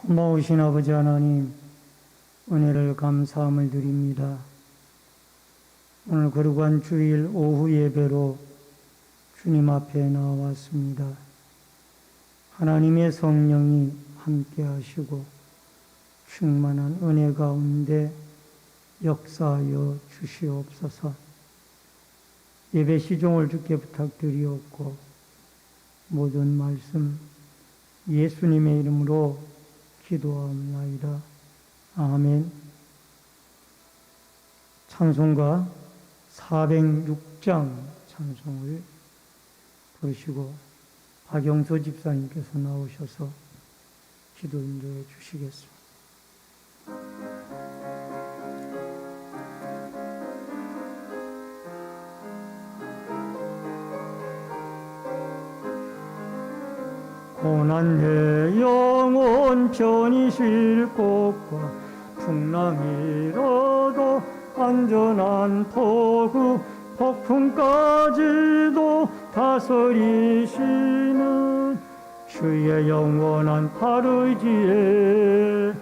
고마우신 아버지 하나님, 은혜를 감사함을 드립니다. 오늘 거룩한 주일 오후 예배로 주님 앞에 나왔습니다. 하나님의 성령이 함께 하시고 충만한 은혜 가운데 역사하여 주시옵소서. 예배 시종을 주께 부탁드리옵고 모든 말씀 예수님의 이름으로 기도하옵나이다. 아멘. 찬송가 406장 찬송을 부르시고 박영소 집사님께서 나오셔서 기도 인도해 주시겠습니다. 고난 내 영혼 편히 쉴 곳과 풍랑이라도 안전한 포구 폭풍까지도 다스리시는 주의 영원한 팔 의지에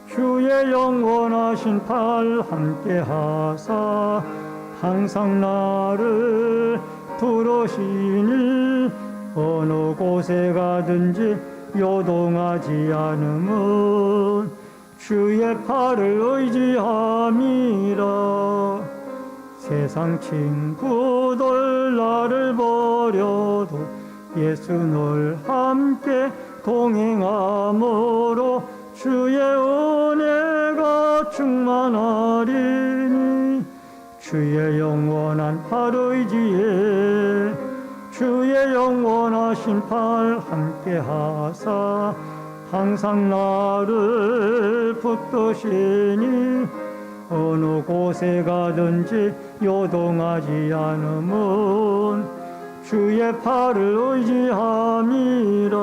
주의 영원하신 팔 함께 하사 항상 나를 부르시니 어느 곳에 가든지 요동하지 않음은 주의 팔을 의지함이라. 세상 친구들 나를 버려도 예수 늘 함께 동행함으로 주의 은혜가 충만하리니 주의 영원한 팔 의지에 주의 영원하신 팔 함께 하사 항상 나를 붙드시니 어느 곳에 가든지 요동하지 않음은 주의 팔을 의지함이라.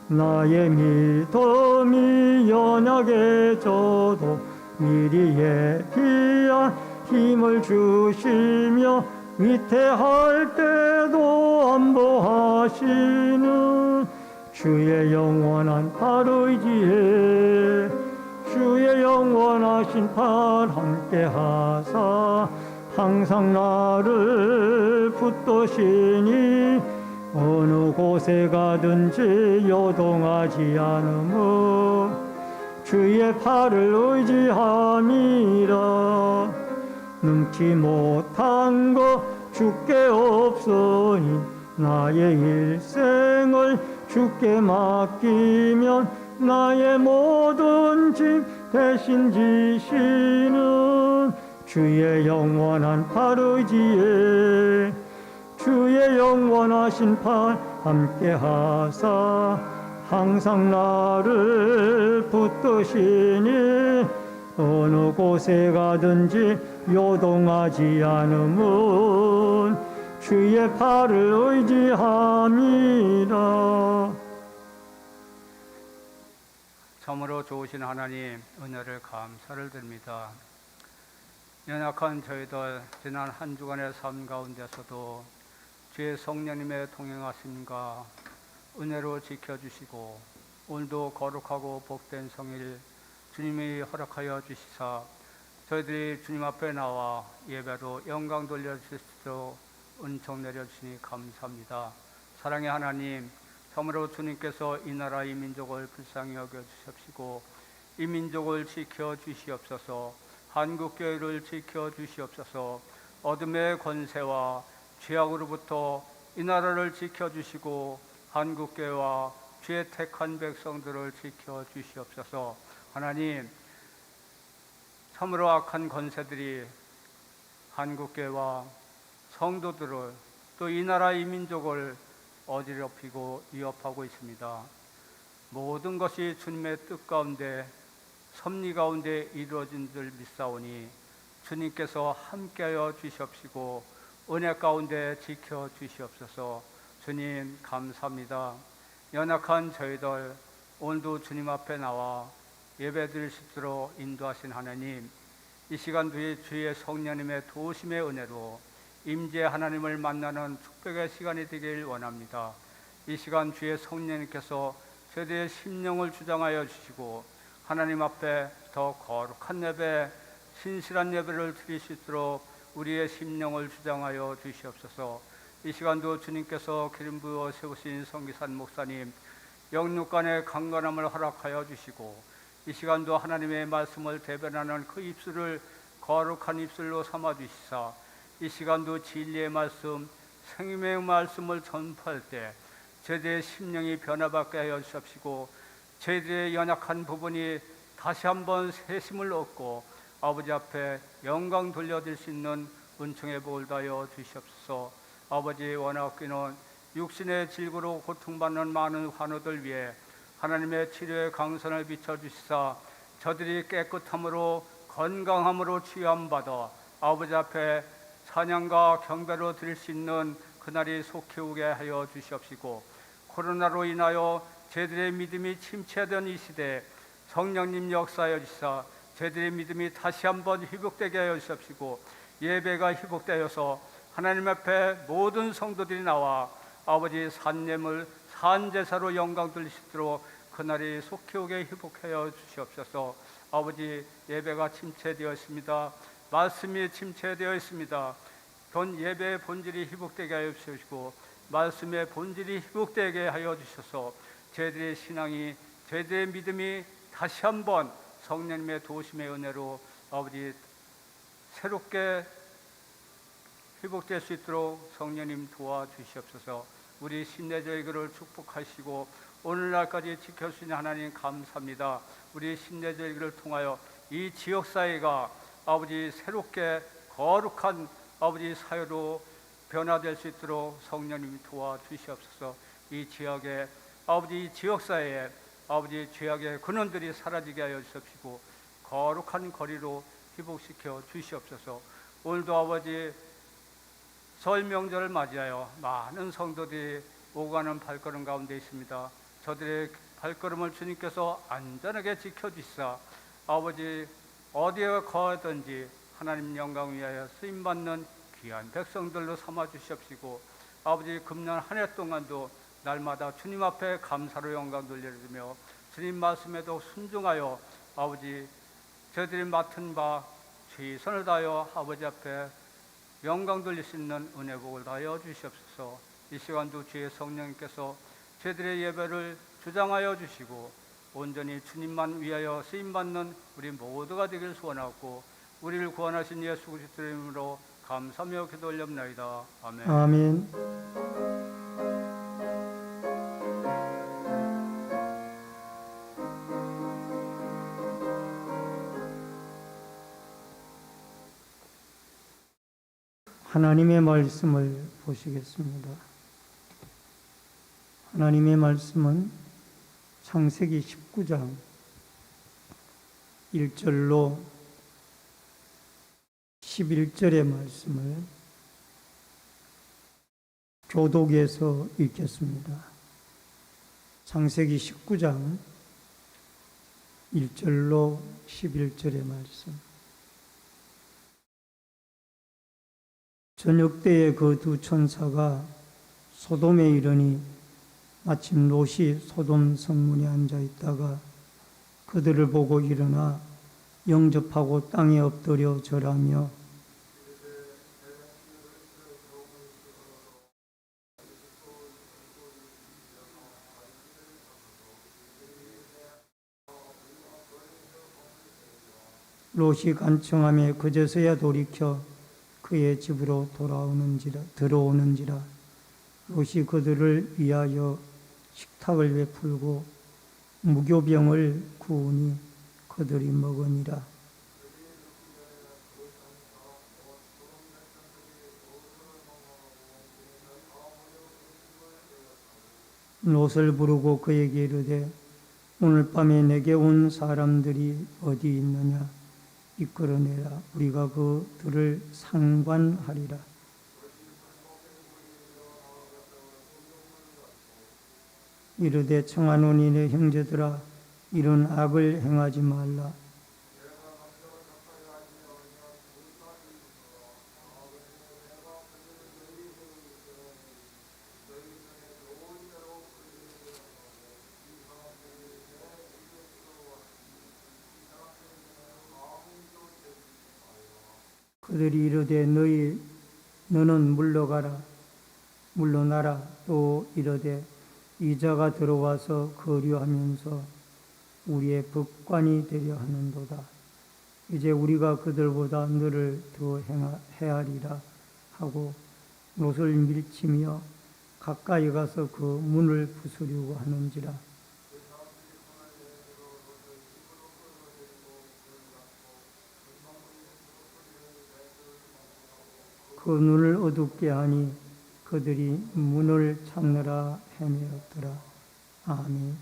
나의 믿음이 연약해져도 미리 예비한 힘을 주시며 위태할 때도 안보하시는 주의 영원한 팔 의지에 주의 영원하신 팔 함께 하사 항상 나를 붙드시니 어느 곳에 가든지 요동하지 않음은 주의 팔을 의지함이라. 능치 못한 것 주께 없으니 나의 일생을 주께 맡기면 나의 모든 짐 대신 지시는 주의 영원한 팔 의지에 주의 영원하신 팔 함께 하사 항상 나를 붙드시니 어느 곳에 가든지 요동하지 않음은 주의 팔을 의지함이라. 참으로 좋으신 하나님, 은혜를 감사를 드립니다. 연약한 저희들 지난 한 주간의 삶 가운데서도 주의 성령님의 동행하심과 은혜로 지켜주시고 오늘도 거룩하고 복된 성일 주님이 허락하여 주시사 저희들이 주님 앞에 나와 예배로 영광 돌려주실 수 있도록 은총 내려주시니 감사합니다. 사랑의 하나님, 참으로 주님께서 이 나라 이 민족을 불쌍히 여겨주십시고 이 민족을 지켜주시옵소서. 한국교회를 지켜주시옵소서. 어둠의 권세와 죄악으로부터 이 나라를 지켜주시고 한국교회와 주의 택한 백성들을 지켜주시옵소서. 하나님, 참으로 악한 권세들이 한국교회와 성도들을 또 이 나라 이 민족을 어지럽히고 위협하고 있습니다. 모든 것이 주님의 뜻 가운데 섭리 가운데 이루어진 줄 믿사오니 주님께서 함께하여 주시옵시고 은혜 가운데 지켜주시옵소서. 주님 감사합니다. 연약한 저희들 오늘도 주님 앞에 나와 예배드릴 수 있도록 인도하신 하나님, 이 시간 뒤에 주의 성령님의 도우심의 은혜로 임재 하나님을 만나는 축복의 시간이 되길 원합니다. 이 시간 주의 성령님께서 저희들의 심령을 주장하여 주시고 하나님 앞에 더 거룩한 예배, 신실한 예배를 드릴 수 있도록 우리의 심령을 주장하여 주시옵소서. 이 시간도 주님께서 기름 부어 세우신 성기산 목사님 영육간의 강건함을 허락하여 주시고, 이 시간도 하나님의 말씀을 대변하는 그 입술을 거룩한 입술로 삼아 주시사, 이 시간도 진리의 말씀, 생명의 말씀을 전파할 때 저희들의 심령이 변화받게 하여 주시옵시고, 저희들의 연약한 부분이 다시 한번 새심을 얻고 아버지 앞에 영광 돌려드릴 수 있는 은총의 복을 다하여 주시옵소서. 아버지, 원하옵기는 육신의 질고로 고통받는 많은 환우들 위해 하나님의 치료의 강선을 비춰주시사 저들이 깨끗함으로 건강함으로 치유함받아 아버지 앞에 찬양과 경배로 드릴 수 있는 그날이 속히 오게 하여 주시옵시고, 코로나로 인하여 저희들의 믿음이 침체된 이 시대에 성령님 역사하여 주시사 저희들의 믿음이 다시 한번 회복되게 하여 주시옵시고, 예배가 회복되어서 하나님 앞에 모든 성도들이 나와 아버지 산예물 산제사로 영광 돌리시도록 그날이 속히 오게 회복하여 주시옵소서. 아버지, 예배가 침체되었습니다. 말씀이 침체되어 있습니다. 본 예배의 본질이 회복되게 하여 주시고 말씀의 본질이 회복되게 하여 주셔서 저희들의 신앙이, 저희들의 믿음이 다시 한번 성령님의 도우심의 은혜로 아버지 새롭게 회복될 수 있도록 성령님 도와주시옵소서. 우리 신내절기를 축복하시고 오늘날까지 지켜주시는 하나님 감사합니다. 우리 신내절기를 통하여 이 지역사회가 아버지 새롭게 거룩한 아버지 사회로 변화될 수 있도록 성령님이 도와주시옵소서. 이 지역에 아버지, 이 지역사회에 아버지 죄악의 근원들이 사라지게 하여 주시옵시고 거룩한 거리로 회복시켜 주시옵소서. 오늘도 아버지 설 명절을 맞이하여 많은 성도들이 오가는 발걸음 가운데 있습니다. 저들의 발걸음을 주님께서 안전하게 지켜주시사 아버지 어디에 거하든지 하나님 영광 위하여 쓰임받는 귀한 백성들로 삼아 주시옵시고, 아버지 금년 한 해 동안도 날마다 주님 앞에 감사로 영광 돌려드리며 주님 말씀에도 순종하여 아버지 저희들이 맡은 바 최선을 다하여 아버지 앞에 영광 돌릴 수 있는 은혜 복을 다하여 주시옵소서. 이 시간도 주의 성령님께서 저희들의 예배를 주장하여 주시고 온전히 주님만 위하여 쓰임받는 우리 모두가 되기를 소원하고 우리를 구원하신 예수 그리스도의 이름으로 감사하며 기도 올려옵나이다. 아멘. 아멘. 하나님의 말씀을 보시겠습니다. 하나님의 말씀은 창세기 19장 1절로 11절의 말씀을 교독에서 읽겠습니다. 창세기 19장 1절로 11절의 말씀. 저녁 때에 그 두 천사가 소돔에 이르니 마침 롯이 소돔 성문에 앉아 있다가 그들을 보고 일어나 영접하고 땅에 엎드려 절하며 롯이 간청하며 그제서야 돌이켜 그의 집으로 들어오는지라 롯이 그들을 위하여 식탁을 베풀고 무교병을 구우니 그들이 먹으니라. 롯을 부르고 그에게 이르되 오늘 밤에 내게 온 사람들이 어디 있느냐 이끌어내라. 우리가 그들을 상관하리라. 이르되 청하노니 내 형제들아 이런 악을 행하지 말라. 그들이 이르되 너는 물러나라. 또 이르되 이자가 들어와서 거류하면서 우리의 법관이 되려 하는도다. 이제 우리가 그들보다 너를 더 헤아리라 하고 롯을 밀치며 가까이 가서 그 문을 부수려고 하는지라. 그 눈을 어둡게 하니 그들이 문을 찾느라 헤매었더라. 아멘.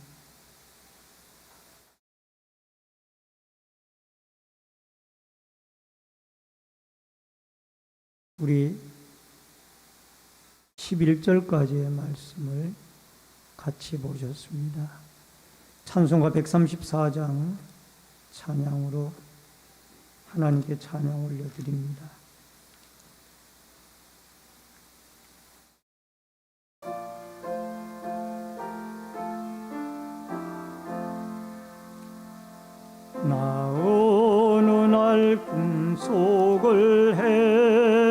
우리 11절까지의 말씀을 같이 보셨습니다. 찬송가 134장 찬양으로 하나님께 찬양 올려드립니다. 나 어느 날 꿈속을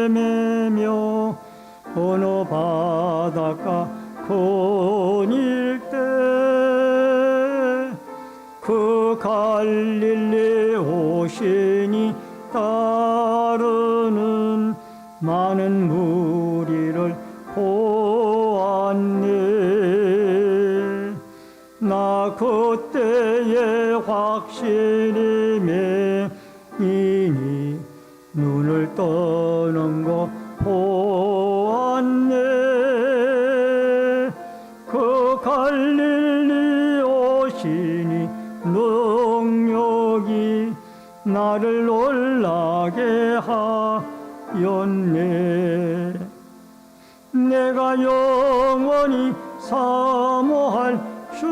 헤매며 어느 바닷가 거닐 때 그 갈릴리 오시니 따르는 많은 무리를 보았네. 나 그때에 확신이 매이니 눈을 떠는 거 보았네. 그 갈릴리 오시니 능력이 나를 놀라게 하였네. 내가 영원히 사모할 주님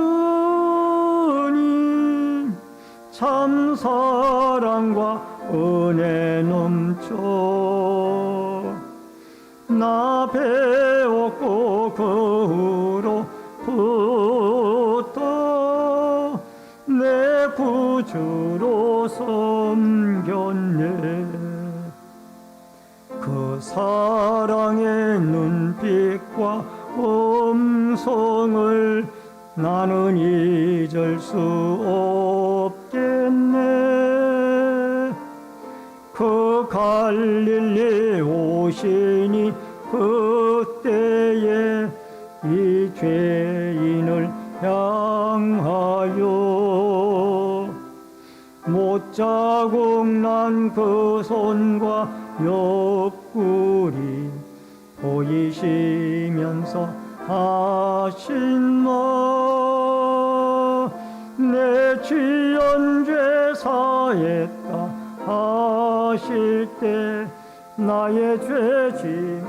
참 사랑과 은혜 넘쳐 나 배웠고 그 후로부터 내 구주로 섬겼네. 그 사랑의 눈빛과 음성을 나는 잊을 수 없겠네. 그 갈릴리 오시니 그때에 이 죄인을 향하여 못자국 난 그 손과 옆구리 보이시면서 하신 말 내 지은 죄 사했다 하실 때 나의 죄짐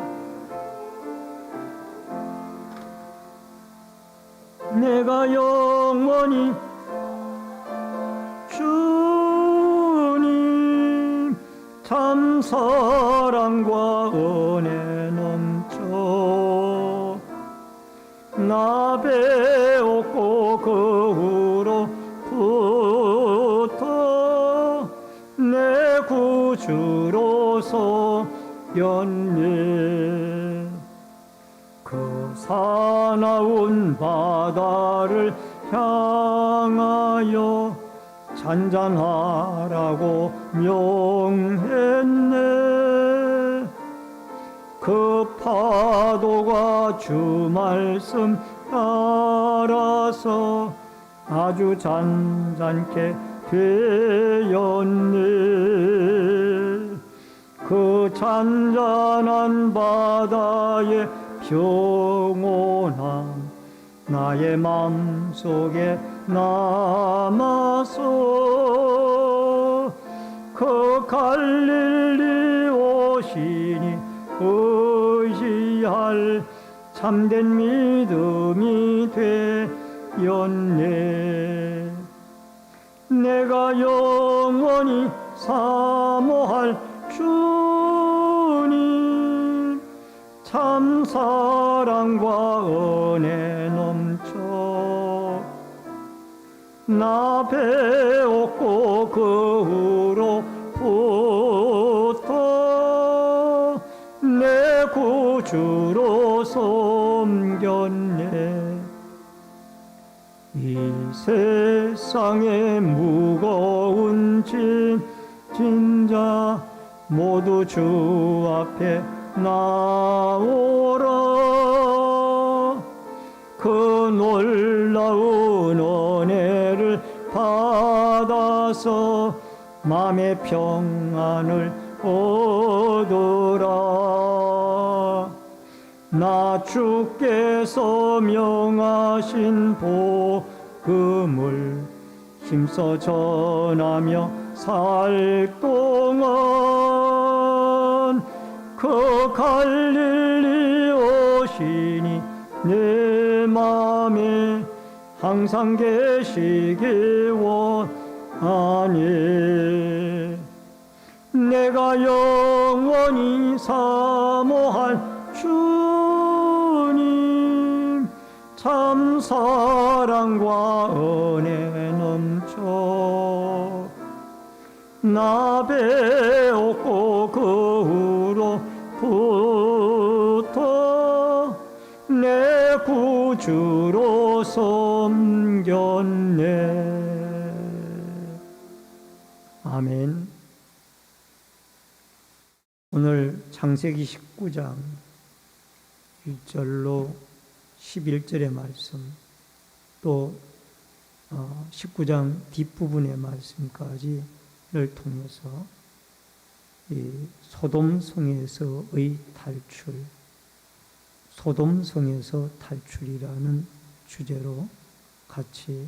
내가 영원히 주님 참 사랑과 은혜 넘쳐 나 배웠고 그 후로부터 내 구주로서 연네. 그 사나운 바다를 향하여 잔잔하라고 명했네. 그 파도가 주 말씀 따라서 아주 잔잔케 되었네. 그 잔잔한 바다에 평온함 나의 마음속에 남아서 그 갈릴리 오시니 의지할 참된 믿음이 되었네. 내가 영원히 사모할 주님 참 사랑과 은혜 넘쳐 나 배웠고 그 후로부터 이 세상의 무거운 진자 모두 주 앞에 나오라. 그 놀라운 은혜를 받아서 마음의 평안을 얻으라. 나 주께서 명하신 복음을 힘써 전하며 살 동안 그 갈릴리 오시니 내 맘에 항상 계시길 원하니 내가 영원히 사모할 주님 참 사랑과 은혜 넘쳐 나 배웠고 그 후로부터 내 구주로 섬겼네. 아멘. 오늘 창세기 19장 1절로 11절의 말씀, 또 19장 뒷부분의 말씀까지를 통해서 이 소돔성에서의 탈출, 소돔성에서 탈출이라는 주제로 같이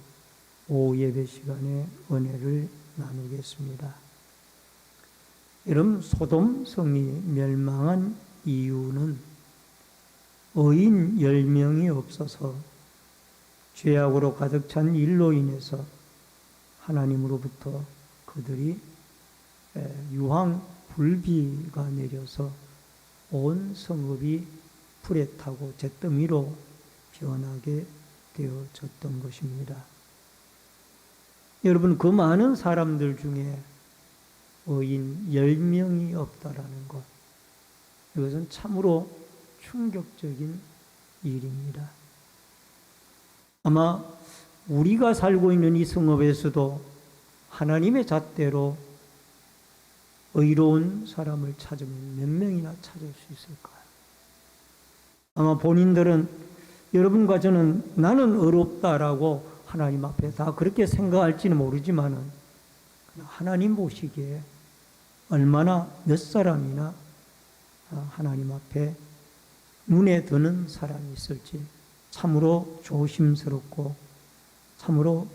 오후 예배 시간에 은혜를 나누겠습니다. 여러분, 소돔성이 멸망한 이유는 의인 10명이 없어서 죄악으로 가득 찬 일로 인해서 하나님으로부터 그들이 유황 불비가 내려서 온 성읍이 불에 타고 잿더미로 변하게 되어졌던 것입니다. 여러분, 그 많은 사람들 중에 의인 10명이 없다라는 것, 이것은 참으로 충격적인 일입니다. 아마 우리가 살고 있는 이 성읍에서도 하나님의 잣대로 의로운 사람을 찾으면 몇 명이나 찾을 수 있을까요? 아마 본인들은, 여러분과 저는 나는 의롭다라고 하나님 앞에 다 그렇게 생각할지는 모르지만은 하나님 보시기에 얼마나 몇 사람이나 하나님 앞에 눈에 드는 사람이 있을지 참으로 조심스럽고 참으로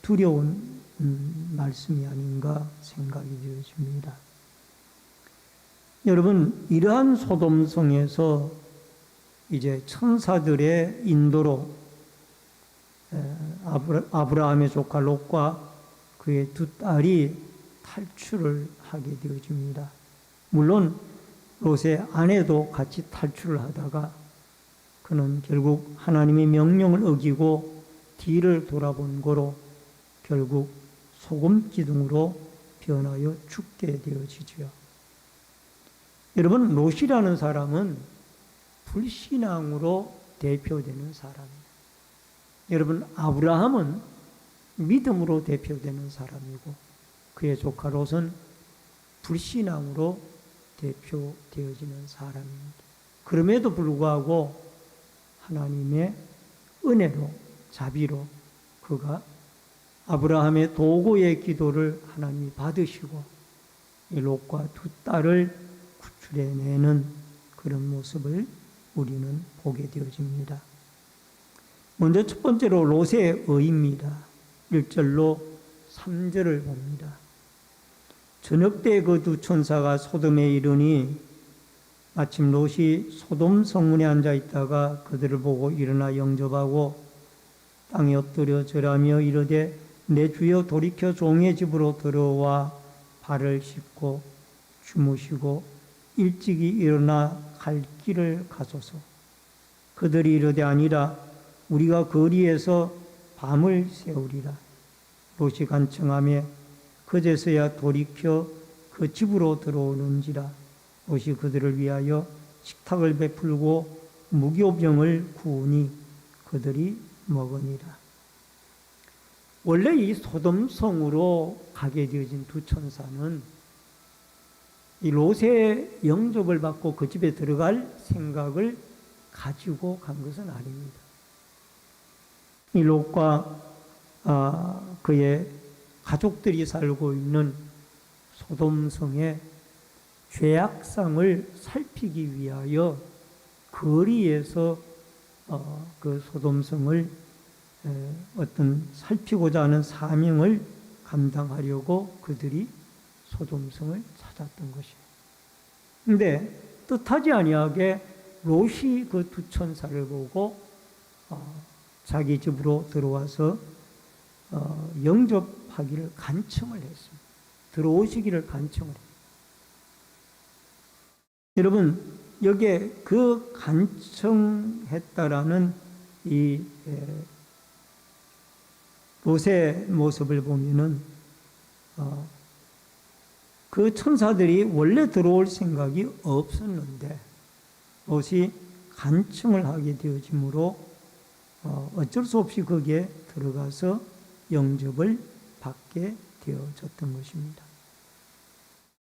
두려운 말씀이 아닌가 생각이 되어집니다. 여러분, 이러한 소돔성에서 이제 천사들의 인도로 아브라함의 조카 롯과 그의 두 딸이 탈출을 하게 되어집니다. 물론 롯의 아내도 같이 탈출을 하다가 그는 결국 하나님의 명령을 어기고 뒤를 돌아본 거로 결국 소금기둥으로 변하여 죽게 되어지지요. 여러분, 롯이라는 사람은 불신앙으로 대표되는 사람이에요. 여러분, 아브라함은 믿음으로 대표되는 사람이고 그의 조카 롯은 불신앙으로 대표되어지는 사람입니다. 그럼에도 불구하고 하나님의 은혜로, 자비로 그가 아브라함의 도구의 기도를 하나님이 받으시고 이 롯과 두 딸을 구출해내는 그런 모습을 우리는 보게 되어집니다. 먼저 첫 번째로 롯의 의입니다. 1절로 3절을 봅니다. 저녁 때 그 두 천사가 소돔에 이르니 마침 롯이 소돔 성문에 앉아 있다가 그들을 보고 일어나 영접하고 땅에 엎드려 절하며 이르되 내 주여 돌이켜 종의 집으로 들어와 발을 씻고 주무시고 일찍이 일어나 갈 길을 가소서. 그들이 이르되 아니라 우리가 거리에서 밤을 새우리라. 롯이 간청하며 그제서야 돌이켜 그 집으로 들어오는지라. 롯이 그들을 위하여 식탁을 베풀고 무교병을 구우니 그들이 먹으니라. 원래 이 소돔성으로 가게 되어진 두 천사는 이 롯의 영접을 받고 그 집에 들어갈 생각을 가지고 간 것은 아닙니다. 이 롯과 그의 가족들이 살고 있는 소돔성의 죄악상을 살피기 위하여 거리에서 그 소돔성을 어떤 살피고자 하는 사명을 감당하려고 그들이 소돔성을 찾았던 것이에요. 근데 뜻하지 아니하게 롯이 그 두 천사를 보고 자기 집으로 들어와서 영접하기를 간청을 했습니다. 들어오시기를 간청을 했습니다. 여러분, 여기에 그 간청했다라는 이 롯의 모습을 보면은 그 천사들이 원래 들어올 생각이 없었는데 롯이 간청을 하게 되어지므로 어쩔 수 없이 거기에 들어가서 영접을 받게 되어졌던 것입니다.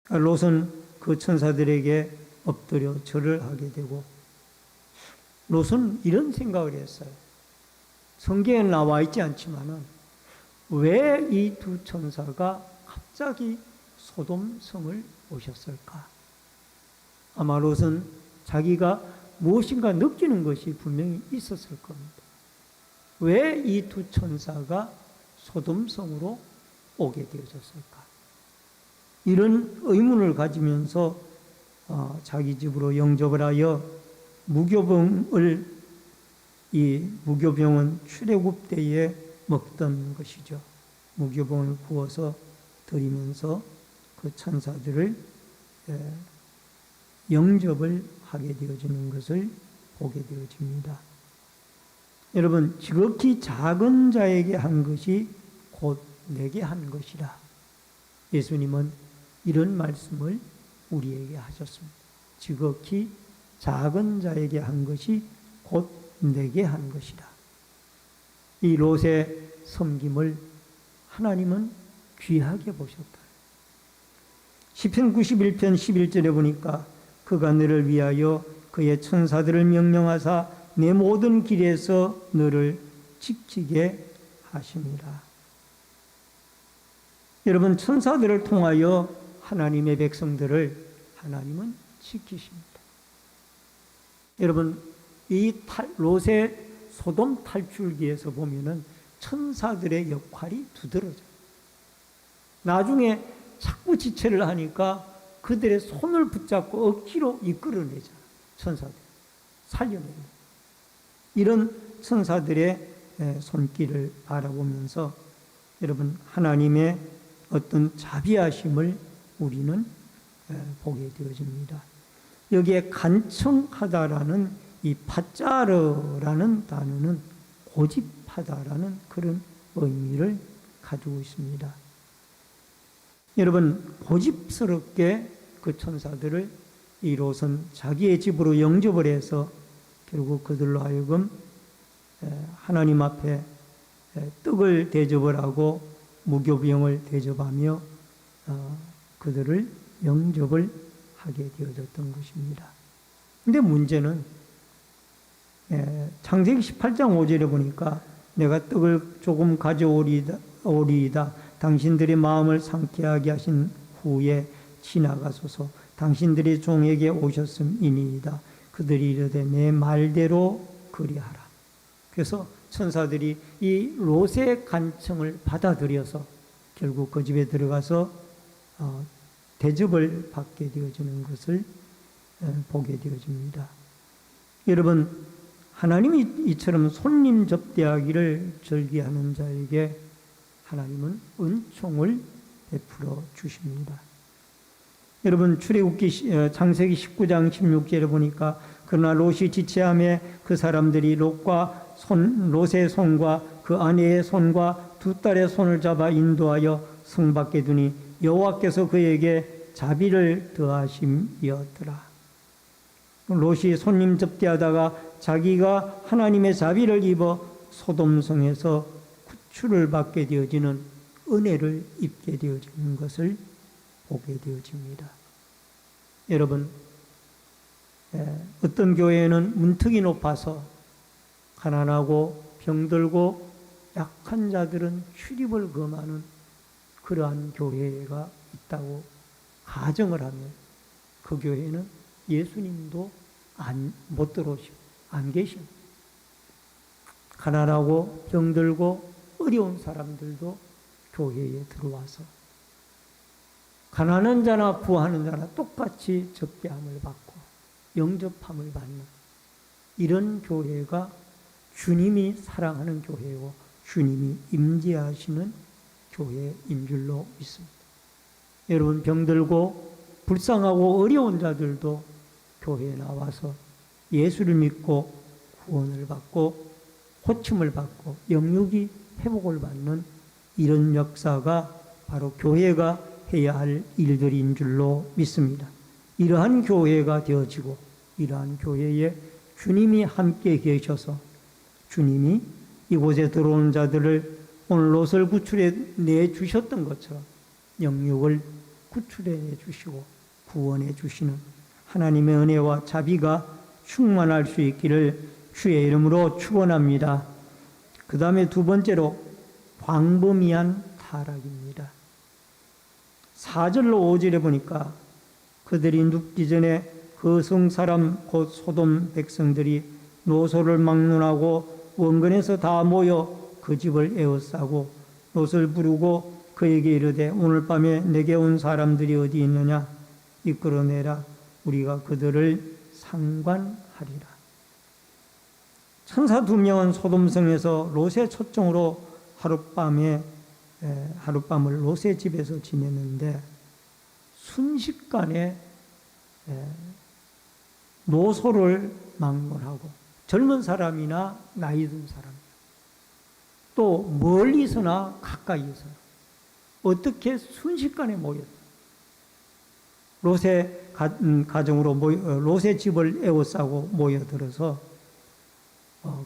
롯은 그 천사들에게 엎드려 절을 하게 되고, 롯은 이런 생각을 했어요. 성경에 나와 있지 않지만은 왜 이 두 천사가 갑자기 소돔성을 오셨을까? 아마 롯은 자기가 무엇인가 느끼는 것이 분명히 있었을 겁니다. 왜 이 두 천사가 소돔성으로 오게 되어졌을까? 이런 의문을 가지면서 자기 집으로 영접을 하여 이 무교병은 출애굽 때에 먹던 것이죠. 무교병을 구워서 드리면서 그 천사들을 영접을 하게 되어지는 것을 보게 되어집니다. 여러분, 지극히 작은 자에게 한 것이 곧 내게 한 것이라. 예수님은 이런 말씀을 우리에게 하셨습니다. 지극히 작은 자에게 한 것이 곧 내게 한 것이라. 이 롯의 섬김을 하나님은 귀하게 보셨다. 시편 91편 11절에 보니까 그가 너를 위하여 그의 천사들을 명령하사 내 모든 길에서 너를 지키게 하시니라. 여러분, 천사들을 통하여 하나님의 백성들을 하나님은 지키십니다. 여러분, 이 롯의 소돔 탈출기에서 보면은 천사들의 역할이 두드러져요. 나중에 자꾸 지체를 하니까 그들의 손을 붙잡고 억지로 이끌어내자. 천사들. 살려내요. 이런 천사들의 손길을 바라보면서 여러분, 하나님의 어떤 자비하심을 우리는 보게 되어집니다. 여기에 간청하다라는 이 파짜르라는 단어는 고집하다라는 그런 의미를 가지고 있습니다. 여러분, 고집스럽게 그 천사들을 이 롯은 자기의 집으로 영접을 해서 결국 그들로 하여금 하나님 앞에 떡을 대접을 하고 무교병을 대접하며 그들을 영접을 하게 되어졌던 것입니다. 근데 문제는 창세기 18장 5절에 보니까 내가 떡을 조금 가져오리이다. 당신들의 마음을 상쾌하게 하신 후에 지나가소서. 당신들의 종에게 오셨음이니이다. 그들이 이르되 내 말대로 그리하라. 그래서 천사들이 이 롯의 간청을 받아들여서 결국 그 집에 들어가서 대접을 받게 되어지는 것을 보게 되어집니다. 여러분, 하나님이 이처럼 손님 접대하기를 절기하는 자에게 하나님은 은총을 베풀어 주십니다. 여러분, 출애굽기 창세기 19장 16절에 보니까 그러나 롯이 지체함에 그 사람들이 롯의 손과 그 아내의 손과 두 딸의 손을 잡아 인도하여 성 밖에 두니 여호와께서 그에게 자비를 더하심이었더라. 롯이 손님 접대하다가 자기가 하나님의 자비를 입어 소돔성에서 구출을 받게 되어지는 은혜를 입게 되어지는 것을 보게 되어집니다. 여러분, 어떤 교회는 문턱이 높아서 가난하고 병들고 약한 자들은 출입을 금하는 그러한 교회가 있다고 가정을 하면 그 교회는 예수님도 못 들어오시고 안 계십니다. 가난하고 병들고 어려운 사람들도 교회에 들어와서 가난한 자나 부하는 자나 똑같이 접대함을 받고 영접함을 받는 이런 교회가 주님이 사랑하는 교회고 주님이 임재하시는 교회인 줄로 믿습니다. 여러분, 병들고 불쌍하고 어려운 자들도 교회에 나와서 예수를 믿고 구원을 받고 고침을 받고 영육이 회복을 받는 이런 역사가 바로 교회가 해야 할 일들인 줄로 믿습니다. 이러한 교회가 되어지고 이러한 교회에 주님이 함께 계셔서 주님이 이곳에 들어온 자들을 오늘 롯을 구출해 내주셨던 것처럼 영육을 구출해 내주시고 구원해 주시는 하나님의 은혜와 자비가 충만할 수 있기를 주의 이름으로 축원합니다. 그 다음에 두 번째로 광범위한 타락입니다. 4절로 5절에 보니까 그들이 눕기 전에 그 성 사람 곧 소돔 백성들이 노소를 막론하고 원근에서 다 모여 그 집을 에워싸고 롯을 부르고 그에게 이르되 오늘 밤에 내게 온 사람들이 어디 있느냐 이끌어내라 우리가 그들을 상관하리라. 천사 2명은 소돔성에서 롯의 초청으로 하룻밤을 롯의 집에서 지냈는데 순식간에 노소를 막론하고 젊은 사람이나 나이 든 사람 또 멀리서나 가까이서 어떻게 순식간에 모였다. 롯의 가정으로 롯의 집을 에워싸고 모여들어서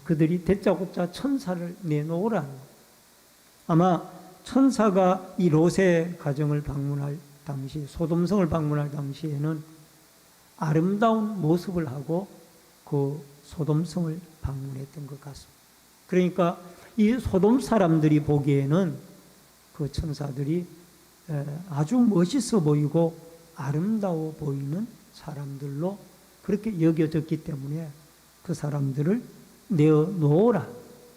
그들이 대짜고짜 천사를 내놓으라는 거예요. 아마 천사가 이 롯의 가정을 방문할 당시, 소돔성을 방문할 당시에는 아름다운 모습을 하고 그 소돔성을 방문했던 것 같습니다. 그러니까 이 소돔 사람들이 보기에는 그 천사들이 아주 멋있어 보이고 아름다워 보이는 사람들로 그렇게 여겨졌기 때문에 그 사람들을 내어놓으라.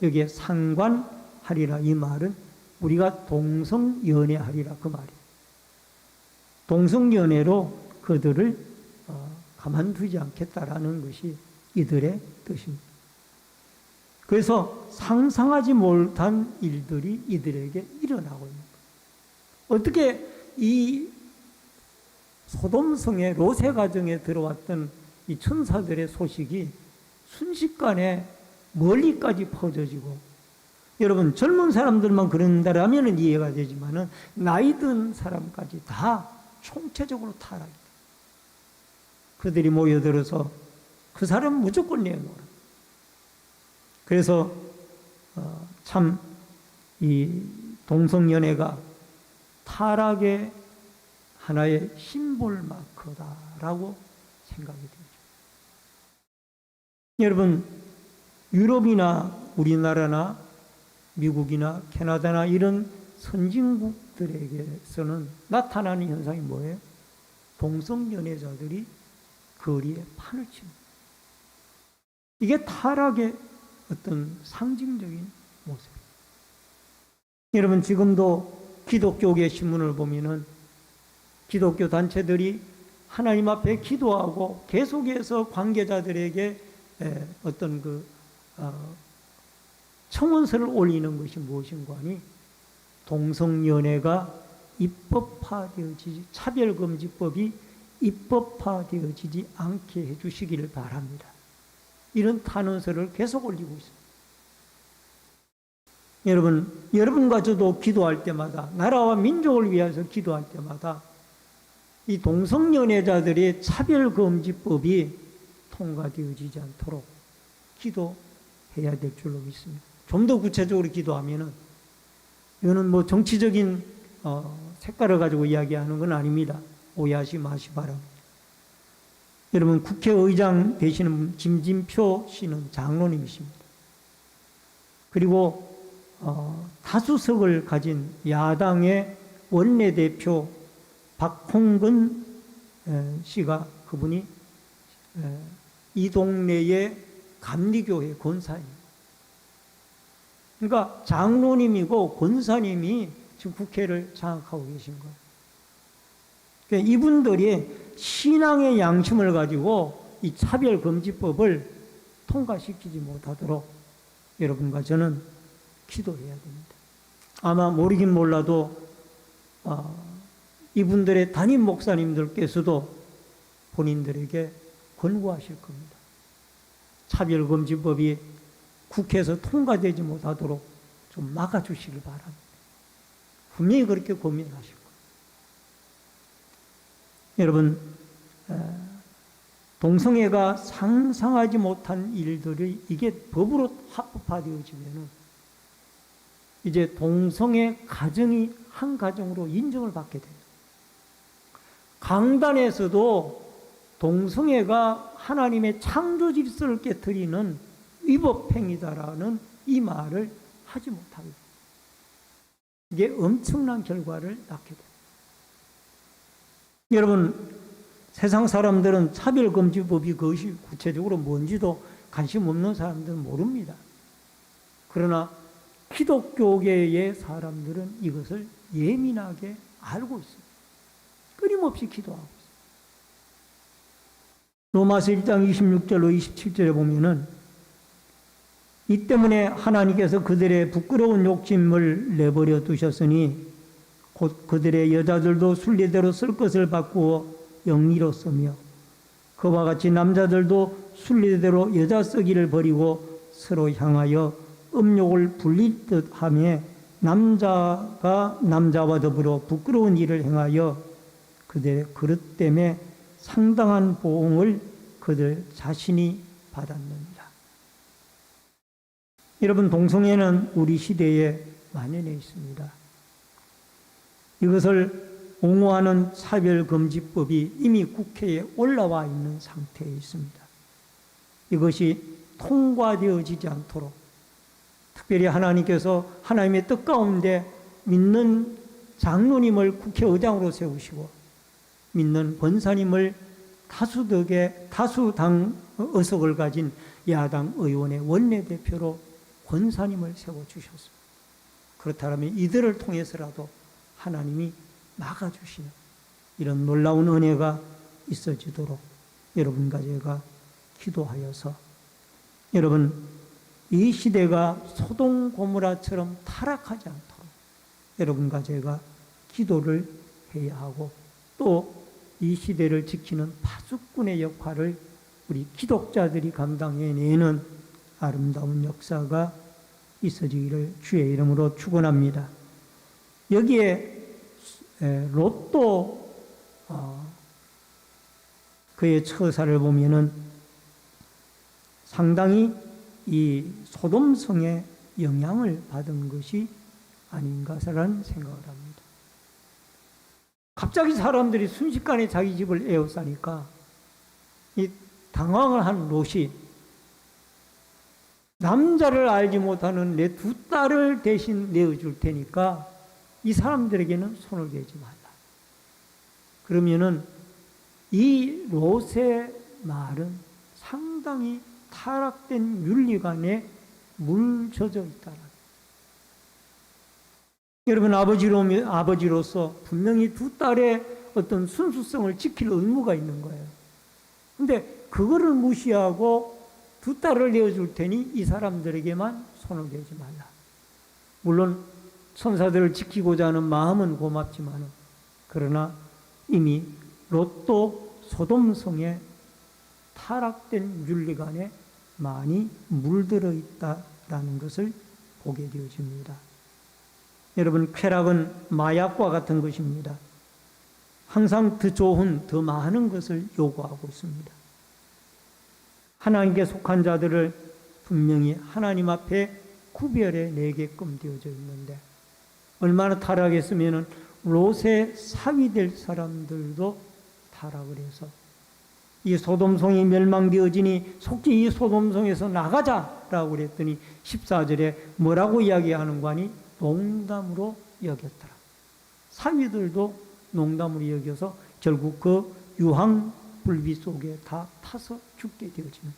여기에 상관하리라 이 말은 우리가 동성연애하리라 그 말이에요. 동성연애로 그들을 가만두지 않겠다라는 것이 이들의 뜻입니다. 그래서 상상하지 못한 일들이 이들에게 일어나고 있는 거예요. 어떻게 이 소돔성의 롯의 가정에 들어왔던 이 천사들의 소식이 순식간에 멀리까지 퍼져지고 여러분 젊은 사람들만 그런다라면 이해가 되지만은 나이 든 사람까지 다 총체적으로 타락이다. 그들이 모여들어서 그 사람 무조건 내놓으라. 그래서 참 이 동성연애가 타락의 하나의 심볼 마커다라고 생각이 되죠. 여러분 유럽이나 우리나라나 미국이나 캐나다나 이런 선진국들에게서는 나타나는 현상이 뭐예요? 동성연애자들이 거리에 판을 칩니다. 이게 타락의 어떤 상징적인 모습이에요. 여러분 지금도 기독교계 신문을 보면은 기독교 단체들이 하나님 앞에 기도하고 계속해서 관계자들에게 어떤 청원서를 올리는 것이 무엇인가 하니 동성연애가 입법화되어지지 차별금지법이 입법화되어지지 않게 해주시기를 바랍니다. 이런 탄원서를 계속 올리고 있습니다. 여러분과 저도 기도할 때마다 나라와 민족을 위해서 기도할 때마다 이 동성연애자들의 차별금지법이 통과되어지지 않도록 기도해야 될 줄로 믿습니다. 좀 더 구체적으로 기도하면은 이거는 뭐 정치적인 색깔을 가지고 이야기하는 건 아닙니다. 오해하지 마시 바랍니다. 여러분, 국회의장 되시는 김진표 씨는 장로님이십니다. 그리고 다수석을 가진 야당의 원내대표 박홍근 씨가, 그분이 이 동네의 감리교회 권사입니다. 그러니까 장로님이고 권사님이 지금 국회를 장악하고 계신 거예요. 그러니까 이분들이 신앙의 양심을 가지고 이 차별금지법을 통과시키지 못하도록 여러분과 저는 기도해야 됩니다. 아마 모르긴 몰라도 이분들의 담임 목사님들께서도 본인들에게 권고하실 겁니다. 차별금지법이 국회에서 통과되지 못하도록 좀 막아주시기 바랍니다. 분명히 그렇게 고민하실 거예요. 여러분, 동성애가 상상하지 못한 일들이 이게 법으로 합법화되어지면은 이제 동성애 가정이 한 가정으로 인정을 받게 돼요. 강단에서도 동성애가 하나님의 창조 질서를 깨뜨리는 위법행위다라는 이 말을 하지 못하게 돼요. 이게 엄청난 결과를 낳게 돼요. 여러분, 세상 사람들은 차별금지법이 그것이 구체적으로 뭔지도 관심 없는 사람들은 모릅니다. 그러나 기독교계의 사람들은 이것을 예민하게 알고 있습니다. 끊임없이 기도하고 있습니다. 로마서 1장 26절로 27절에 보면은 이 때문에 하나님께서 그들의 부끄러운 욕심을 내버려 두셨으니 곧 그들의 여자들도 순리대로 쓸 것을 바꾸어 영리로 쓰며 그와 같이 남자들도 순리대로 여자 쓰기를 버리고 서로 향하여 음욕을 불릴 듯하며 남자가 남자와 더불어 부끄러운 일을 행하여 그들의 그릇 때문에 상당한 보응을 그들 자신이 받았느니라. 여러분, 동성애는 우리 시대에 만연해 있습니다. 이것을 옹호하는 차별금지법이 이미 국회에 올라와 있는 상태에 있습니다. 이것이 통과되어지지 않도록 특별히 하나님께서 하나님의 뜻 가운데 믿는 장로님을 국회의장으로 세우시고 믿는 권사님을 다수당 의석을 가진 야당 의원의 원내대표로 권사님을 세워주셨습니다. 그렇다면 이들을 통해서라도 하나님이 막아주시는 이런 놀라운 은혜가 있어지도록 여러분과 제가 기도하여서 여러분, 이 시대가 소돔 고모라처럼 타락하지 않도록 여러분과 제가 기도를 해야 하고 또 이 시대를 지키는 파수꾼의 역할을 우리 기독자들이 감당해내는 아름다운 역사가 있어지기를 주의 이름으로 축원합니다. 여기에 롯도 그의 처사를 보면은 상당히 이 소돔성의 영향을 받은 것이 아닌가라는 생각을 합니다. 갑자기 사람들이 순식간에 자기 집을 에워싸니까 이 당황을 한 롯이 남자를 알지 못하는 내 두 딸을 대신 내어줄 테니까 이 사람들에게는 손을 대지 말라. 그러면은 이 롯의 말은 상당히 타락된 윤리관에 물젖어 있다는. 여러분, 아버지로서 분명히 두 딸의 어떤 순수성을 지킬 의무가 있는 거예요. 근데 그거를 무시하고 두 딸을 내어줄 테니 이 사람들에게만 손을 대지 말라. 물론 천사들을 지키고자 하는 마음은 고맙지만 그러나 이미 롯도 소돔성에 타락된 윤리관에 많이 물들어 있다라는 것을 보게 되어집니다. 여러분, 쾌락은 마약과 같은 것입니다. 항상 더 좋은, 더 많은 것을 요구하고 있습니다. 하나님께 속한 자들을 분명히 하나님 앞에 구별해 내게끔 되어져 있는데 얼마나 타락했으면 롯의 사위 될 사람들도 타락을 해서 이 소돔성이 멸망되어지니 속히 이 소돔성에서 나가자라고 그랬더니 14절에 뭐라고 이야기하는 거니? 농담으로 여겼더라. 사위들도 농담으로 여겨서 결국 그 유황 불비 속에 다 타서 죽게 되어지는.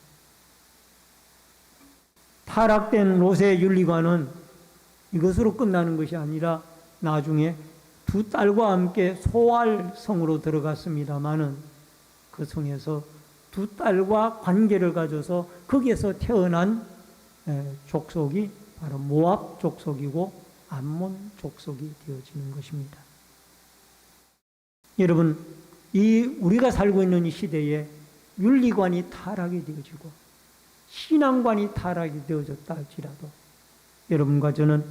타락된 롯의 윤리관은 이것으로 끝나는 것이 아니라 나중에 두 딸과 함께 소알 성으로 들어갔습니다마는 그 성에서 두 딸과 관계를 가져서 거기에서 태어난 족속이 바로 모압 족속이고 암몬 족속이 되어지는 것입니다. 여러분, 우리가 살고 있는 이 시대에 윤리관이 타락이 되어지고 신앙관이 타락이 되어졌다 할지라도 여러분과 저는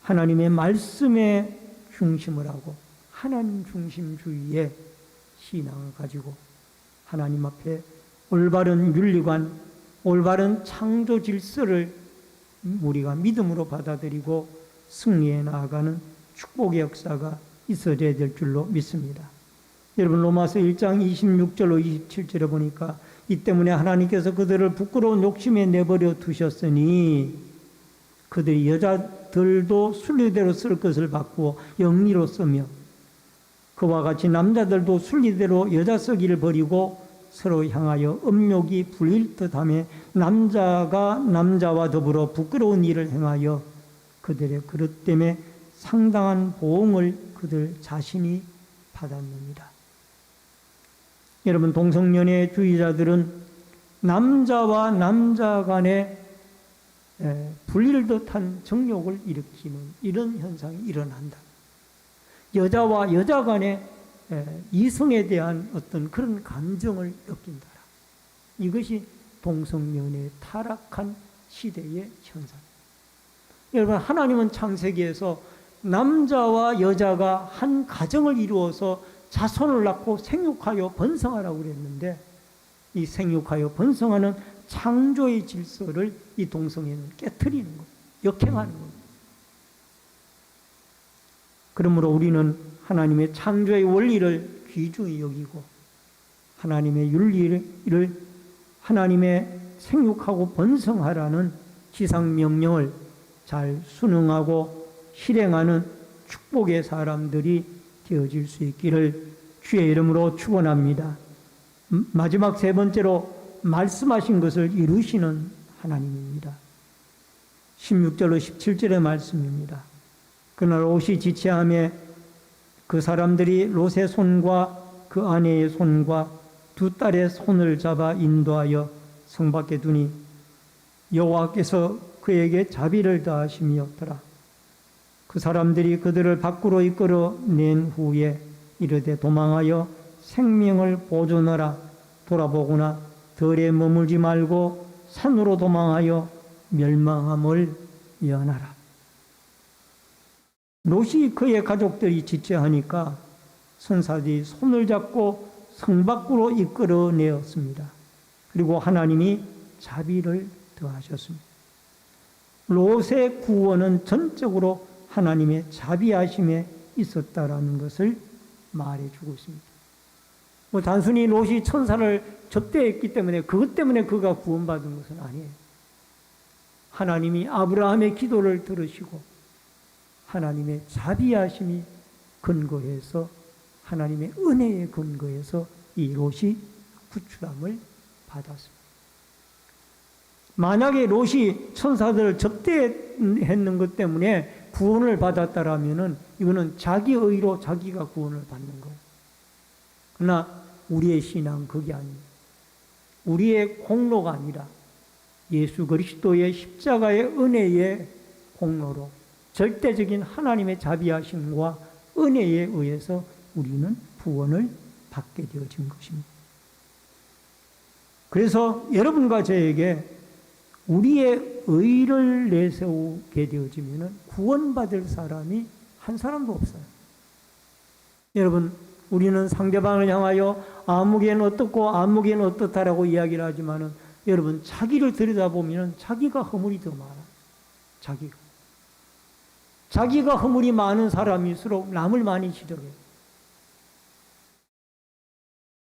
하나님의 말씀에 중심을 하고 하나님 중심주의의 신앙을 가지고 하나님 앞에 올바른 윤리관, 올바른 창조 질서를 우리가 믿음으로 받아들이고 승리해 나아가는 축복의 역사가 있어져야 될 줄로 믿습니다. 여러분, 로마서 1장 26절로 27절에 보니까 이 때문에 하나님께서 그들을 부끄러운 욕심에 내버려 두셨으니 그들이 여자들도 순리대로 쓸 것을 바꾸어 영리로 쓰며 그와 같이 남자들도 순리대로 여자 쓰기를 버리고 서로 향하여 음욕이 불일 듯하며 남자가 남자와 더불어 부끄러운 일을 행하여 그들의 그릇 때문에 상당한 보응을 그들 자신이 받았느니라. 여러분, 동성연애 주의자들은 남자와 남자 간에 불릴 듯한 정욕을 일으키는 이런 현상이 일어난다. 여자와 여자 간에 이성에 대한 어떤 그런 감정을 느낀다. 이것이 동성연애의 타락한 시대의 현상. 여러분, 하나님은 창세기에서 남자와 여자가 한 가정을 이루어서 자손을 낳고 생육하여 번성하라고 그랬는데 이 생육하여 번성하는 창조의 질서를 이 동성애는 깨트리는 거예요. 역행하는 거예요. 그러므로 우리는 하나님의 창조의 원리를 귀중히 여기고 하나님의 윤리를 하나님의 생육하고 번성하라는 지상명령을 잘 순응하고 실행하는 축복의 사람들이 되어질 수 있기를 주의 이름으로 축원합니다. 마지막 세 번째로 말씀하신 것을 이루시는 하나님입니다. 16절로 17절의 말씀입니다. 그날 롯이 지체함에 그 사람들이 롯의 손과 그 아내의 손과 두 딸의 손을 잡아 인도하여 성 밖에 두니 여호와께서 그에게 자비를 더하심이었더라. 그 사람들이 그들을 밖으로 이끌어 낸 후에 이르되 도망하여 생명을 보존하라. 돌아보거나 들에 머물지 말고 산으로 도망하여 멸망함을 면하라. 롯이 그의 가족들이 지체하니까 선사들이 손을 잡고 성 밖으로 이끌어내었습니다. 그리고 하나님이 자비를 더하셨습니다. 롯의 구원은 전적으로 하나님의 자비하심에 있었다라는 것을 말해주고 있습니다. 단순히 롯이 천사를 접대했기 때문에 그것 때문에 그가 구원받은 것은 아니에요. 하나님이 아브라함의 기도를 들으시고 하나님의 자비하심이 근거해서 하나님의 은혜에 근거해서 이 롯이 구출함을 받았습니다. 만약에 롯이 천사들을 접대했는 것 때문에 구원을 받았다라면은 이거는 자기 의로 자기가 구원을 받는 거예요. 그러나 우리의 신앙은 그게 아닙니다. 우리의 공로가 아니라 예수 그리스도의 십자가의 은혜의 공로로 절대적인 하나님의 자비하심과 은혜에 의해서 우리는 구원을 받게 되어진 것입니다. 그래서 여러분과 저에게 우리의 의를 내세우게 되어지면 구원받을 사람이 한 사람도 없어요. 여러분, 우리는 상대방을 향하여 아무개는 어떻고 아무개는 어떻다라고 이야기를 하지만은 여러분, 자기를 들여다보면 자기가 허물이 더 많아요. 자기가 허물이 많은 사람일수록 남을 많이 지적해요.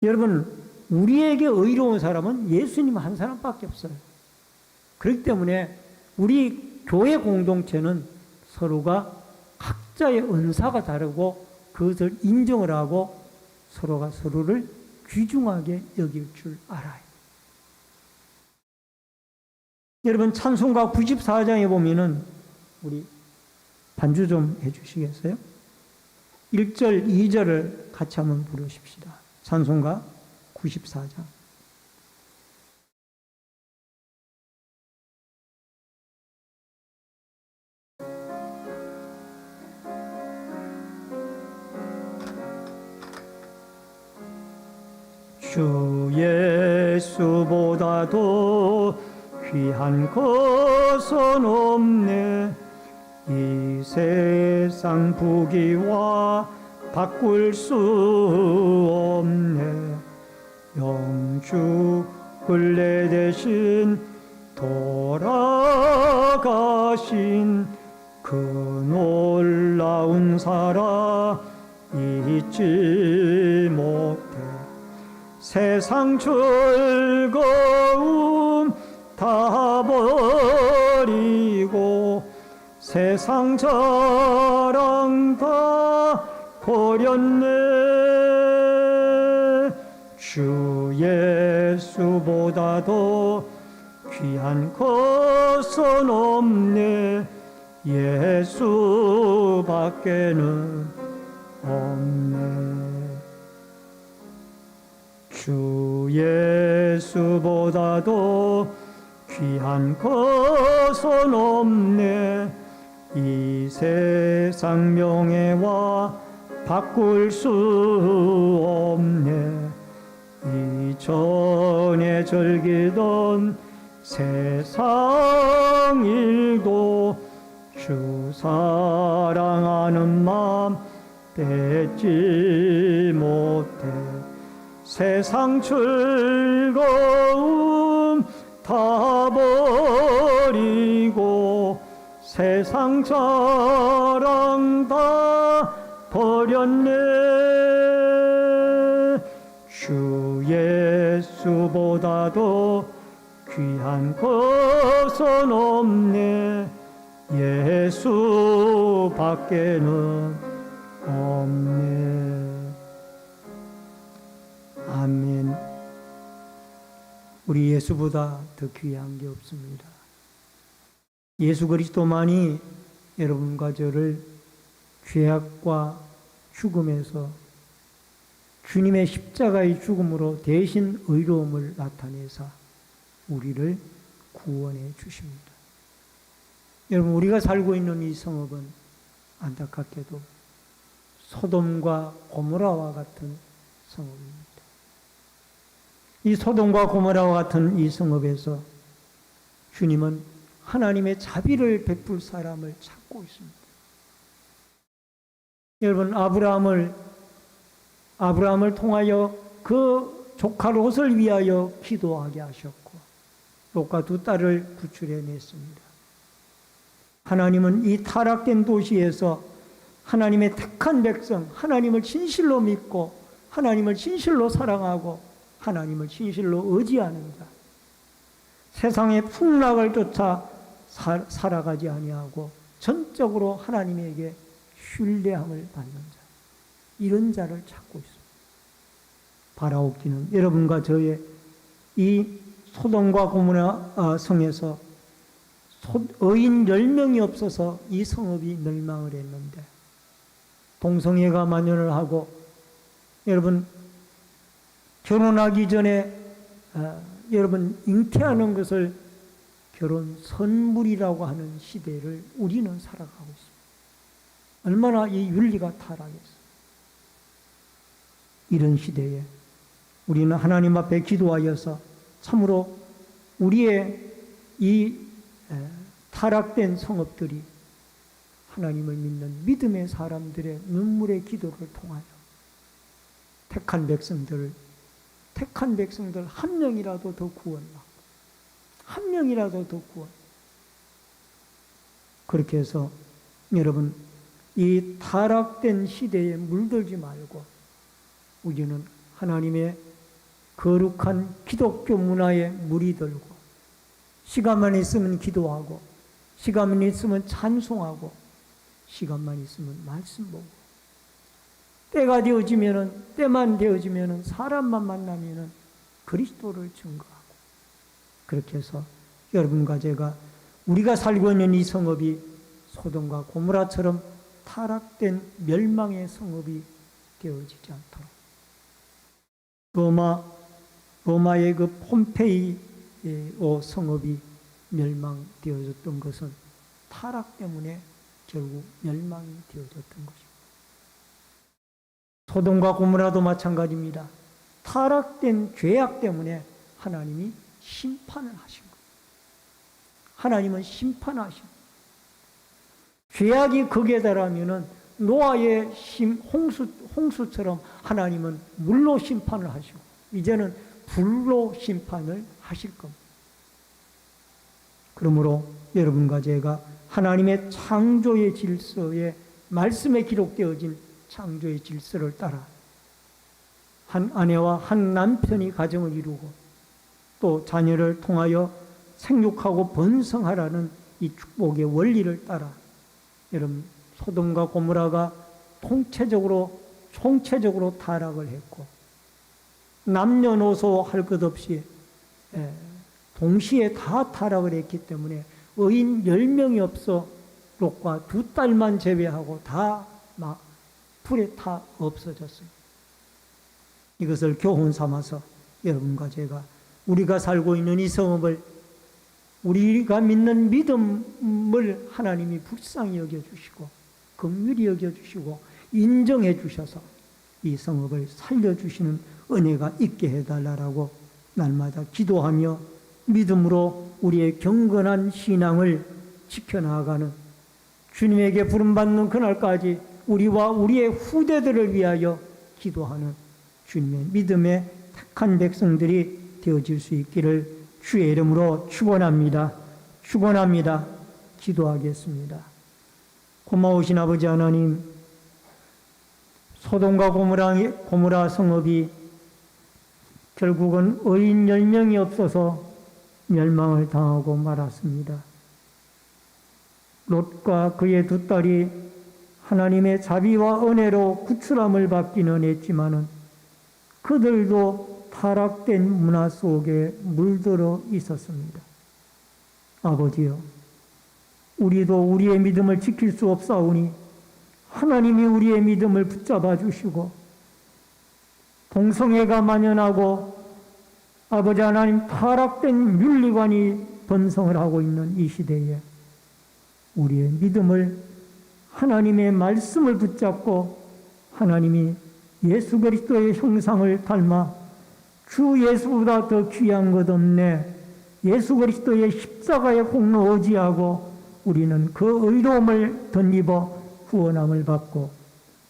여러분, 우리에게 의로운 사람은 예수님 한 사람밖에 없어요. 그렇기 때문에 우리 교회 공동체는 서로가 각자의 은사가 다르고 그것을 인정을 하고 서로가 서로를 귀중하게 여길 줄 알아요. 여러분, 찬송가 94장에 보면은 우리 반주 좀 해주시겠어요? 1절, 2절을 같이 한번 부르십시다. 찬송가 94장. 주 예수보다도 귀한 것은 없네. 이 세상 부귀와 바꿀 수 없네. 영주를 내 대신 돌아가신 그 놀라운 사랑 잊지 못해. 세상 즐거움 다 버리고 세상 자랑 다 버렸네. 주 예수보다도 귀한 것은 없네. 예수밖에는 없네. 주 예수보다도 귀한 것은 없네. 이 세상 명예와 바꿀 수 없네. 이전에 즐기던 세상 일도 주 사랑하는 마음 뺏지 못해. 세상 즐거움 다 버리고 세상 자랑 다 버렸네. 주 예수보다도 귀한 것은 없네. 예수밖에는 없네. 아멘. 우리 예수보다 더 귀한 게 없습니다. 예수 그리스도만이 여러분과 저를 죄악과 죽음에서 주님의 십자가의 죽음으로 대신 의로움을 나타내사 우리를 구원해 주십니다. 여러분, 우리가 살고 있는 이 성읍은 안타깝게도 소돔과 고모라와 같은 성읍입니다. 이 소돔과 고모라와 같은 이 성읍에서 주님은 하나님의 자비를 베풀 사람을 찾고 있습니다. 여러분, 아브라함을 통하여 그 조카 롯을 위하여 기도하게 하셨고 롯과 두 딸을 구출해냈습니다. 하나님은 이 타락된 도시에서 하나님의 택한 백성, 하나님을 진실로 믿고 하나님을 진실로 사랑하고 하나님을 진실로 의지하는 자, 세상의 풍락을 쫓아 살아가지 아니하고 전적으로 하나님에게 신뢰함을 받는 자, 이런 자를 찾고 있습니다. 바라옵기는 여러분과 저의 이 소돔과 고모라 성에서 의인 10명이 없어서 이 성읍이 멸망을 했는데 동성애가 만연을 하고 여러분 결혼하기 전에 여러분 잉태하는 것을 결혼 선물이라고 하는 시대를 우리는 살아가고 있습니다. 얼마나 이 윤리가 타락했어요. 이런 시대에 우리는 하나님 앞에 기도하여서 참으로 우리의 이 타락된 성읍들이 하나님을 믿는 믿음의 사람들의 눈물의 기도를 통하여 택한 백성들 한 명이라도 더 구원받고 한 명이라도 더 구원. 그렇게 해서 여러분, 이 타락된 시대에 물들지 말고 우리는 하나님의 거룩한 기독교 문화에 물이 들고 시간만 있으면 기도하고 시간만 있으면 찬송하고 시간만 있으면 말씀 보고 때만 되어지면은 사람만 만나면은 그리스도를 증거하고 그렇게 해서 여러분과 제가 우리가 살고 있는 이 성읍이 소돔과 고모라처럼 타락된 멸망의 성읍이 되어지지 않도록 로마의 그 폼페이오 성읍이 멸망되어졌던 것은 타락 때문에 결국 멸망이 되어졌던 것입니다. 소돔과 고모라도 마찬가지입니다. 타락된 죄악 때문에 하나님이 심판을 하신 거예요. 하나님은 심판하신 거예요. 죄악이 극에 달하면은 노아의 홍수처럼 하나님은 물로 심판을 하시고 이제는 불로 심판을 하실 겁니다. 그러므로 여러분과 제가 하나님의 창조의 질서에 말씀에 기록되어진 창조의 질서를 따라 한 아내와 한 남편이 가정을 이루고 또 자녀를 통하여 생육하고 번성하라는 이 축복의 원리를 따라 여러분 소돔과 고모라가 총체적으로 타락을 했고 남녀노소 할 것 없이 동시에 다 타락을 했기 때문에 의인 10명이 없어 롯과 2딸만 제외하고 다 막 불에 타 없어졌습니다. 이것을 교훈 삼아서 여러분과 제가 우리가 살고 있는 이 성읍을 우리가 믿는 믿음을 하나님이 불쌍히 여겨주시고 긍휼히 여겨주시고 인정해 주셔서 이 성읍을 살려주시는 은혜가 있게 해달라고 날마다 기도하며 믿음으로 우리의 경건한 신앙을 지켜나가는 주님에게 부름받는 그날까지 우리와 우리의 후대들을 위하여 기도하는 주님의 믿음의 택한 백성들이 되어질 수 있기를 주의 이름으로 축원합니다. 기도하겠습니다. 고마우신 아버지 하나님, 소돔과 고모라 성읍이 결국은 의인 10명이 없어서 멸망을 당하고 말았습니다. 롯과 그의 2딸이 하나님의 자비와 은혜로 구출함을 받기는 했지만은 그들도 타락된 문화 속에 물들어 있었습니다. 아버지여, 우리도 우리의 믿음을 지킬 수 없사오니 하나님이 우리의 믿음을 붙잡아 주시고 동성애가 만연하고 아버지 하나님 타락된 윤리관이 번성을 하고 있는 이 시대에 우리의 믿음을 하나님의 말씀을 붙잡고 하나님이 예수 그리스도의 형상을 닮아 주 예수보다 더 귀한 것 없네. 예수 그리스도의 십자가의 공로 의지하고 우리는 그 의로움을 덧입어 구원함을 받고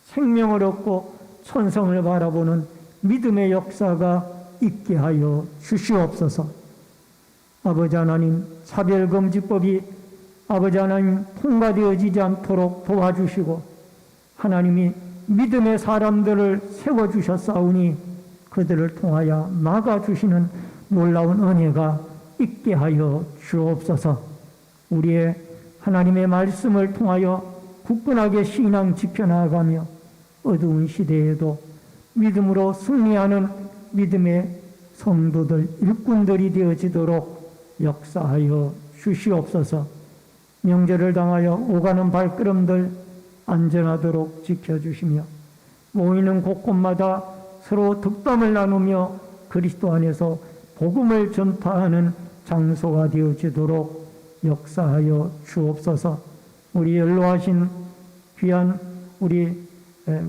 생명을 얻고 천성을 바라보는 믿음의 역사가 있게 하여 주시옵소서. 아버지 하나님, 차별금지법이 아버지 하나님 통과되어지지 않도록 도와주시고 하나님이 믿음의 사람들을 세워주셨사오니 그들을 통하여 막아주시는 놀라운 은혜가 있게 하여 주옵소서. 우리의 하나님의 말씀을 통하여 굳건하게 신앙 지켜나가며 어두운 시대에도 믿음으로 승리하는 믿음의 성도들, 일꾼들이 되어지도록 역사하여 주시옵소서. 명절을 당하여 오가는 발걸음들 안전하도록 지켜주시며 모이는 곳곳마다 서로 덕담을 나누며 그리스도 안에서 복음을 전파하는 장소가 되어지도록 역사하여 주옵소서. 우리 연로하신 귀한 우리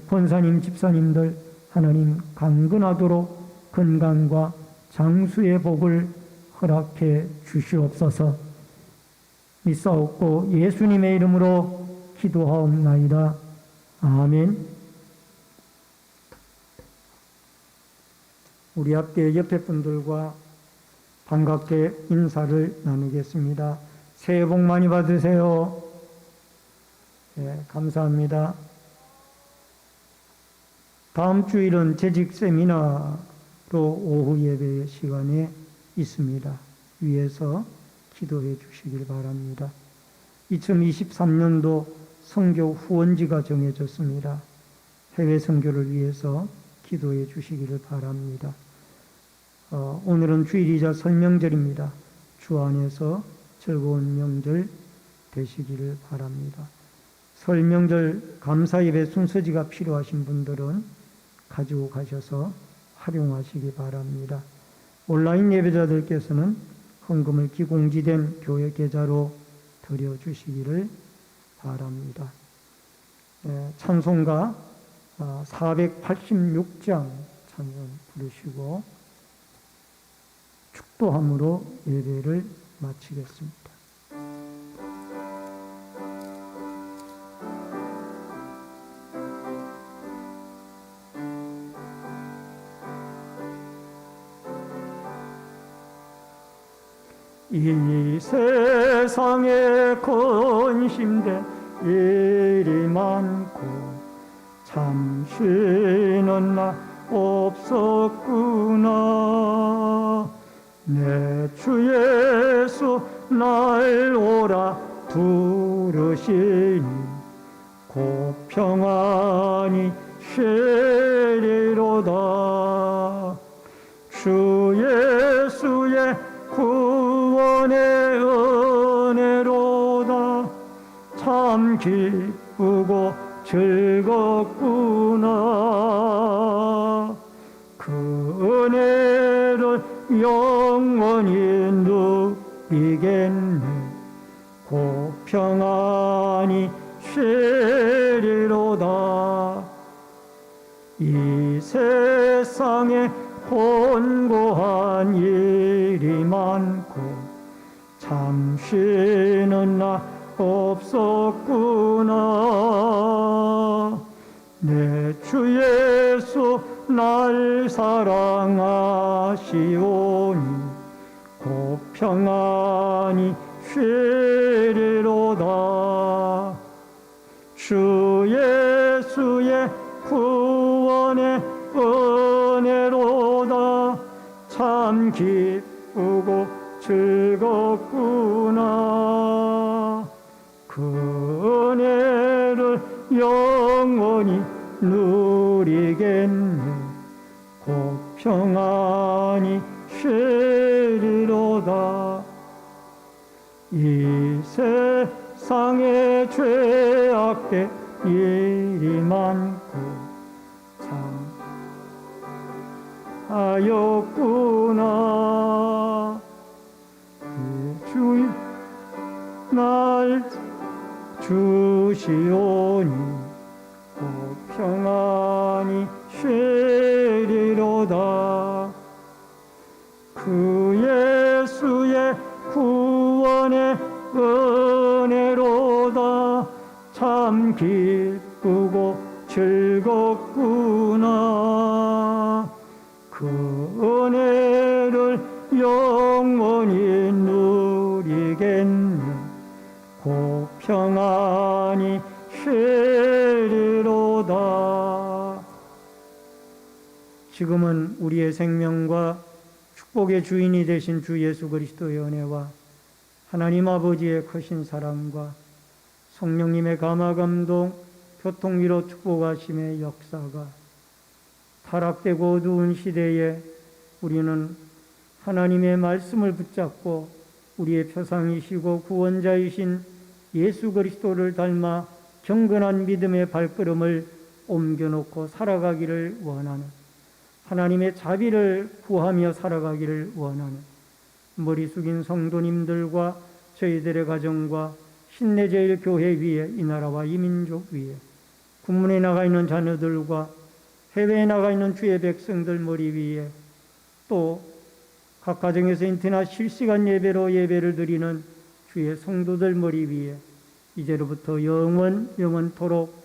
권사님, 집사님들 하나님 강건하도록 건강과 장수의 복을 허락해 주시옵소서. 믿사옵고 예수님의 이름으로 기도하옵나이다. 아멘. 우리 함께 옆에 분들과 반갑게 인사를 나누겠습니다. 새해 복 많이 받으세요. 감사합니다. 다음 주일은 재직 세미나로 오후 예배 시간에 있습니다. 위에서 기도해 주시길 바랍니다. 2023년도 선교 후원지가 정해졌습니다. 해외 선교를 위해서 기도해 주시기를 바랍니다. 오늘은 주일이자 설명절입니다. 주 안에서 즐거운 명절 되시기를 바랍니다. 설명절 감사예배 순서지가 필요하신 분들은 가지고 가셔서 활용하시기 바랍니다. 온라인 예배자들께서는 헌금을 기공지된 교회 계좌로 드려주시기를 바랍니다. 찬송가 486장 찬송 부르시고 축도함으로 예배를 마치겠습니다. 이 세상에 근심된 일이 많고 잠시는 나 없었구나. 내 주 예수 날 오라 부르시니 곧 평안히 쉬리로다. 주 예수의 구원의 은혜로다. 참 기쁘고 즐겁구나. 그 은혜를 영원히 누리겠네. 곧 평안히 쉬리로다. 이 세상에 곤고한 일이 많고 잠시는 나 없었구나. 내 주 예수 날 사랑하시오니 곧 평안히 쉬리로다. 주 예수의 구원의 은혜로다. 참 기쁘고 즐겁구나. 그 은혜를 영원히 누리겠네. 곧 평안히 쉬리로다. 이 세상에 죄악된 일이 많고 참 하였구나. 주의 날 주시오니 곧 평안히 쉬리로다. 그 예수의 구원의 은혜로다. 참 기쁘고 즐겁구나. 그 은혜를 영원히 누리겠네. 곧 평안히 쉬리로다. 지금은 우리의 생명과 축복의 주인이 되신 주 예수 그리스도의 은혜와 하나님 아버지의 크신 사랑과 성령님의 감화감동, 교통위로 축복하심의 역사가 타락되고 어두운 시대에 우리는 하나님의 말씀을 붙잡고 우리의 표상이시고 구원자이신 예수 그리스도를 닮아 경건한 믿음의 발걸음을 옮겨놓고 살아가기를 원하는, 하나님의 자비를 구하며 살아가기를 원하는 머리 숙인 성도님들과 저희들의 가정과 신내제일교회 위에, 이 나라와 이 민족 위에, 군문에 나가 있는 자녀들과 해외에 나가 있는 주의 백성들 머리 위에, 또 각 가정에서 인터넷 실시간 예배로 예배를 드리는 주의 성도들 머리 위에 이제로부터 영원토록